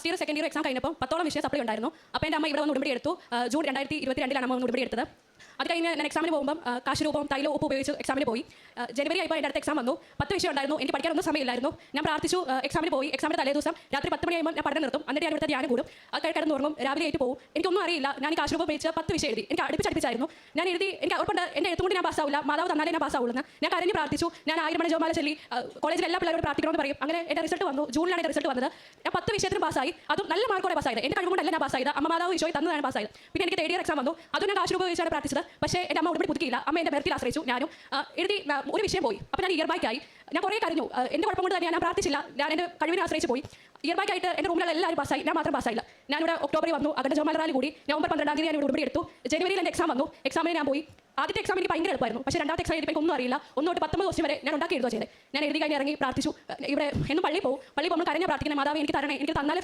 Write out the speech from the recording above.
First year second year exam കഴിഞ്ഞപ്പോൾ 10ഓളം വിഷയം supply ഉണ്ടായിരുന്നു. അപ്പോൾ എൻ്റെ അമ്മ ഇവിടെ വന്ന് ഉടമ്പടി എടുത്തു. ജൂൺ 2022 അമ്മ വന്ന് ഉടമ്പടി എടുത്തത്. അത് കഴിഞ്ഞ് ഞാൻ എക്സാമിന് പോകുമ്പോൾ കാശ് രൂപവും തൈലവും ഉപ്പ് ഉപയോഗിച്ച് എക്സാമിന് പോയി. ജനുവരി ആയപ്പോൾ എൻ്റെ അടുത്ത് എക്സാം വന്നു. 10 വിഷയം ഉണ്ടായിരുന്നു. എനിക്ക് പഠിക്കാനൊന്നും സമയമില്ലായിരുന്നു. ഞാൻ പ്രാർത്ഥിച്ചു. എക്സാമിന് പോയി. എക്സാമിൻ്റെ തലേ ദിവസം രാത്രി 10 മണിയാകുമ്പോൾ ഞാൻ പഠനം നിർത്തും. എന്നിട്ട് ഞാൻ ഇവിടുത്തെ ധ്യാനം കൂടും. അത് കിടന്ന് ഉറങ്ങും. രാവിലെ ആയിട്ട് പോകും. എനിക്കൊന്നും അറിയില്ല. ഞാൻ ഈ കാശ് രൂപ ഉപയോഗിച്ച് 10 വിഷയം എഴുതി. എനിക്ക് അടുപ്പിച്ചായിരുന്നു. ഞാൻ എഴുതി. എനിക്ക് ഉറപ്പുണ്ട് എൻ്റെ എഴുത്തുകൊണ്ട് ഞാൻ പാസ്സാവില്ല. മാതാവ് തന്നാലേ ഞാൻ പാസ്സാവുള്ളൂ. ഞാൻ കരഞ്ഞ് പ്രാർത്ഥിച്ചു. ഞാൻ 1000 മണി ജോമാല ചൊല്ലി കോളേജിൽ എല്ലാ പിള്ളേരോട് പ്രാർത്ഥിക്കണമെന്ന് പറയും. അങ്ങനെ എൻ്റെ റിസൾട്ട് വന്നു. ജൂണിലാണ് എൻ്റെ റിസൾട്ട് വന്നത്. ഞാൻ 10 വിഷയത്തിന് പാസ്സായി. അതും നല്ല മാർക്കോടെ പാസ്സായത്. എൻ്റെ കഴിവുകൊണ്ടല്ല ഞാൻ പാസ്സായത്. അമ്മ മാതാവ് ഈശോയെ തന്നതാണ് പാസ്സായത്. പിന്നെ എനിക്ക് തേർഡ് ഇയർ എക്സാം വന്നു. അതും ഞാൻ കാശ് രൂപ ഉപയോഗിച്ചാണ് പ്രാർത്ഥിച്ചത്. പക്ഷേ എൻ്റെ അമ്മ ഉടമ്പടി പുതുക്കിയില്ല. അമ്മ എൻ്റെ മെറിറ്റിൽ ആശ്രയിച്ചു. ഞാനും എഴുതി ഒരു വിഷയം പോയി. അപ്പോൾ ഞാൻ ഇയർ ബാക്കായി. ഞാൻ കുറേ കരഞ്ഞു. എൻ്റെ കുഴപ്പം കൊണ്ട് തന്നെ ഞാൻ പ്രാർത്ഥിച്ചില്ല. ഞാൻ എൻ്റെ കഴിവിനെ ആശ്രയിച്ച് പോയി. ഇയർ ബാക്കായിട്ട് എൻ്റെ റൂമിലുള്ള എല്ലാവരും പാസ്സായി. ഞാൻ മാത്രം പാസ്സായില്ല. ഞാനിവിടെ ഒക്ടോബറിൽ വന്നു. അകണ്ട ജോമാല റാലി കൂടി. നവംബർ 12 ഞാൻ ഇവിടെ ഉടമ്പടി എടുത്തു. ജനുവരിയിൽ എൻ്റെ എക്സാം വന്നു. എക്സാമിന് ഞാൻ പോയി. ആദ്യത്തെ എക്സാം എനിക്ക് ഭയങ്കര എളുപ്പമായിരുന്നു. പക്ഷേ രണ്ടാമത്തെ എക്സാം എനിക്ക് ഒന്നും അറിയില്ല. 1 തൊട്ട് 19 ക്വസ്റ്റ്യൻ വരെ ഞാൻ ഉണ്ടാക്കി എഴുതുക ചെയ്തത്. ഞാൻ എഴുതി കഴിഞ്ഞ് ഇറങ്ങി പ്രാർത്ഥിച്ചു. ഇവിടെ എന്നും പള്ളിയിൽ പോകും. പള്ളിയിൽ പോകുമ്പോൾ കരഞ്ഞ പ്രാർത്ഥിക്കുന്ന മാതാവ് എനിക്ക് തരണേ, എനിക്ക് തന്നാലേ